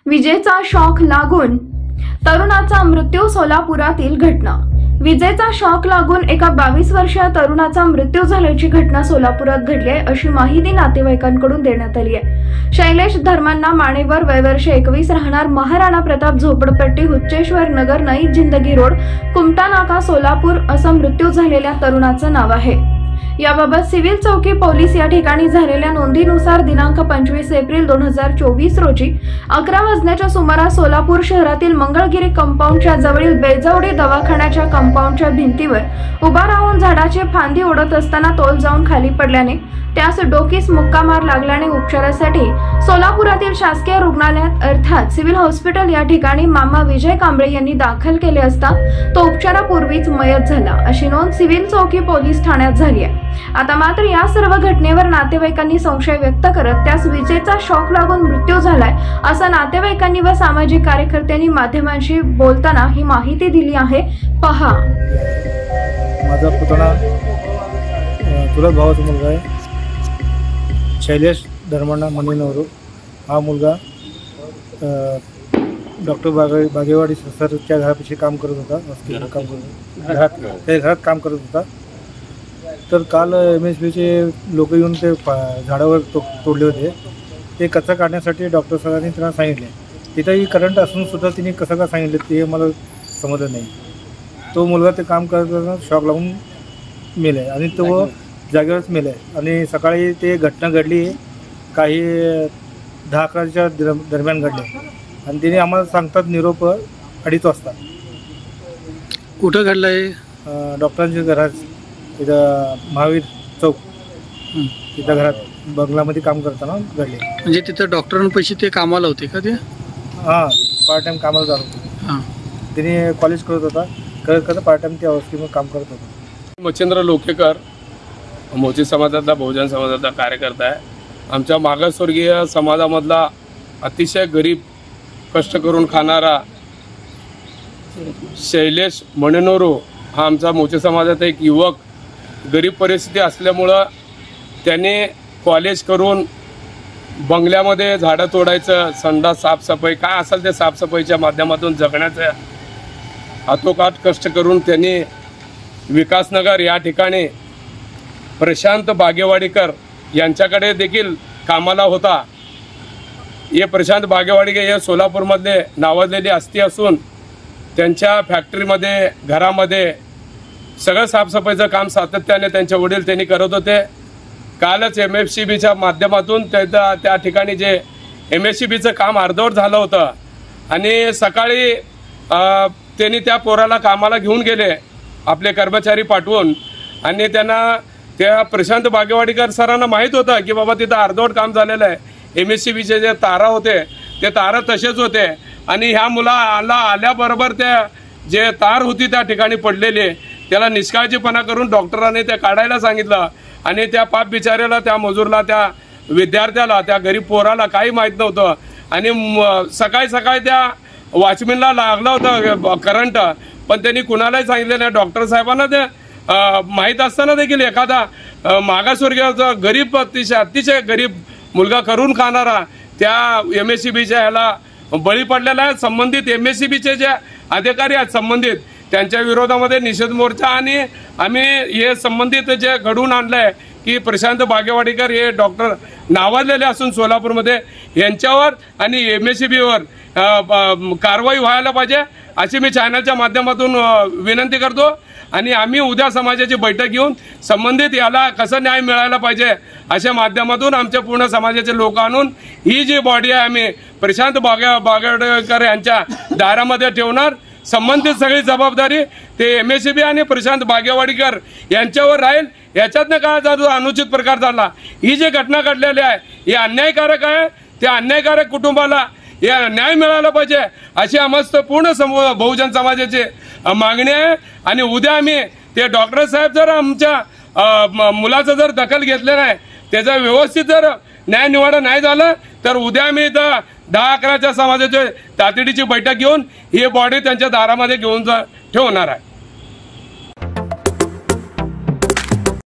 विजेचा शॉक लागून तरुणाचा मृत्यू. सोलापुरातील घटना. विजेचा शॉक लागून एका 22 वर्षीय तरुणाचा मृत्यू झाल्याची घटना सोलापुरात घडली आहे, अशी माहिती नातेवाईकांकडून देण्यात आली आहे. शैलेश धर्मांना मानेवर, वय वर्ष 21, राहणार महाराणा प्रताप, झोपडपट्टी, हुच्चेश्वर नगर, नई जिंदगी रोड, कुमटा नाका, सोलापूर असं मृत्यू झालेल्या तरुणाचं नाव आहे. याबाबत सिव्हिल चौकी पोलीस या ठिकाणी झालेल्या नोंदीनुसार दिनांक 25 एप्रिल 2024 रोजी 11 वाजण्याच्या सुमारास सोलापूर शहरातील मंगळगिरी कंपाऊंडच्या जवळील बेजवडी दवाखान्याच्या कंपाऊंडच्या भिंतीवर उभा राहून झाडाची फांदी ओढत असताना तोल जाऊन खाली पडल्याने त्यास डोकीस मुक्का मार लागल्याने उपचारासाठी सोलापुरातील शासकीय रुग्णालयात अर्थात सिव्हिल हॉस्पिटल या ठिकाणी मामा विजय कांबळे यांनी दाखल केले असता तो उपचारापूर्वीच मयत झाला, अशी नोंद सिव्हिल चौकी पोलीस ठाण्यात झाली आहे. आता मात्र या सर्व घटनेवर नातेवाईकांनी संशय व्यक्त करत त्यास विजेचा शॉक लागून मृत्यू झालाय असं नातेवाईकांनी व सामाजिक कार्यकर्त्यांनी माध्यमांशी बोलताना ही माहिती दिली आहे. पहा. माझा पुतणा चुलत भावाचा मुलगा आहे, शैलेश धर्मांना मनीनवरू. हा मुलगा डॉक्टर बागेवाडी सरच्या घरापाशी काम करत होता, घरात काम करत होता. तर काल MSBचे लोक येऊन ते झाडावर तोडले होते. ते कचरा काढण्यासाठी डॉक्टर सरांनी त्यांना सांगितले. तिथंही करंट असून सुद्धा तिने कसं का सांगितलं ते मला समजलं नाही. तो मुलगा ते काम करताना शॉक लागून मेला आणि तो जागेवरच मेला आहे. आणि सकाळी ते घटना घडली काही 10-11च्या दरम्यान घडली आणि तिने आम्हाला सांगतात निरोप 2:30 वाजता. कुठं घडलं आहे? डॉक्टरांच्या घरात, तिथं महावीर चौक, तिथं घरात बंगलामध्ये काम करताना घडले. म्हणजे तिथं डॉक्टरांपाशी ते कामाला होते का ते? हां, पार्ट टाईम कामाला जात होते. हां, तिने कॉलेज करत होता, करत पार्ट टाईम त्या अवस्थेमध्ये काम करत होता. मच्छिंद्र लोकेकर मोची समाजातला, बहुजन समाजातला कार्यकर्ता आहे. आमच्या मागासवर्गीय समाजामधला अतिशय गरीब, कष्ट करून खाणारा शैलेश मणेनोरू हा आमचा मोची समाजाचा एक युवक. गरीब परिस्थिती असल्यामुळं त्याने कॉलेज करून बंगल्यामध्ये झाडं तोडायचं, संडास साफसफाई काय असेल ते साफसफाईच्या माध्यमातून जगण्याचं हातोकाठ कष्ट करून त्यांनी विकासनगर या ठिकाणी प्रशांत बागेवाडीकर यांच्याकडे देखील कामाला होता. हे प्रशांत बागेवाडीकर हे सोलापूरमधले नावाजलेली हस्ती असून त्यांच्या फॅक्टरीमध्ये, घरामध्ये सगळं साफसफाईचं काम सातत्याने त्यांचे वडील त्यांनी करत होते. कालच MSCBच्या माध्यमातून त्या ठिकाणी जे MSCBचं काम अर्धवट झालं होतं आणि सकाळी त्यांनी त्या पोराला कामाला घेऊन गेले आपले कर्मचारी पाठवून. आणि त्यांना त्या प्रशांत बागेवाडीकर सरांना माहीत होतं की बाबा तिथं अर्धवट काम झालेलं आहे. MSCBचे जे तारा होते ते तारा तसेच होते आणि ह्या मुलाला आल्याबरोबर त्या जे तार होती त्या ठिकाणी पडलेली त्याला निष्काळजीपणा करून डॉक्टरांनी ते काढायला सांगितलं. आणि त्या पाप बिचाऱ्याला, त्या मजूरला, त्या विद्यार्थ्याला, त्या गरीब पोराला काही माहीत नव्हतं. आणि सकाळी त्या वॉचमॅनला लागलं होतं करंट, पण त्यांनी कुणालाही सांगितलं नाही. डॉक्टर साहेबांना ते माहीत असताना देखील एखादा मागासवर्गीयाचा गरीब, अतिशय गरीब मुलगा करून खाणारा त्या MSCBच्या ह्याला बळी पडलेला आहे. संबंधित MSCBचे जे अधिकारी आहेत संबंधित त्यांच्या विरोधामध्ये निषेध मोर्चा आणि आम्ही हे संबंधित जे घडवून आणलंय की प्रशांत बागेवाडीकर हे डॉक्टर नावाजलेले असून सोलापूरमध्ये यांच्यावर आणि MSCBवर कारवाई व्हायला पाहिजे अशी मी चॅनलच्या माध्यमातून विनंती करतो. आणि आम्ही उद्या समाजाची बैठक घेऊन संबंधित याला कसं न्याय मिळायला पाहिजे अशा माध्यमातून आमच्या पूर्ण समाजाचे लोक आणून ही जी बॉडी आहे आम्ही प्रशांत बागेवाडीकर यांच्या दारामध्ये ठेवणार. संबंधित सगळी जबाबदारी ते MSCB आणि प्रशांत बागेवाडीकर यांच्यावर राहील. याच्यातनं काय जातो अनुचित प्रकार झाला, ही जी घटना घडलेली आहे ही अन्यायकारक आहे. त्या अन्यायकारक कुटुंबाला या न्याय मिळाला पाहिजे अशी आमस्त पूर्ण बहुजन समाजाची मागणी आहे. आणि उद्या आम्ही ते डॉक्टर साहेब जर आमच्या मुलाचं जर दखल घेतले नाही, त्याचा व्यवस्थित जर न्याय निवाडा नाही झालं तर उद्या आम्ही इथं 10-11च्या समाजाची तातडीची बैठक घेऊन ही बॉडी त्यांच्या दारामध्ये घेऊन ठेवणार आहे.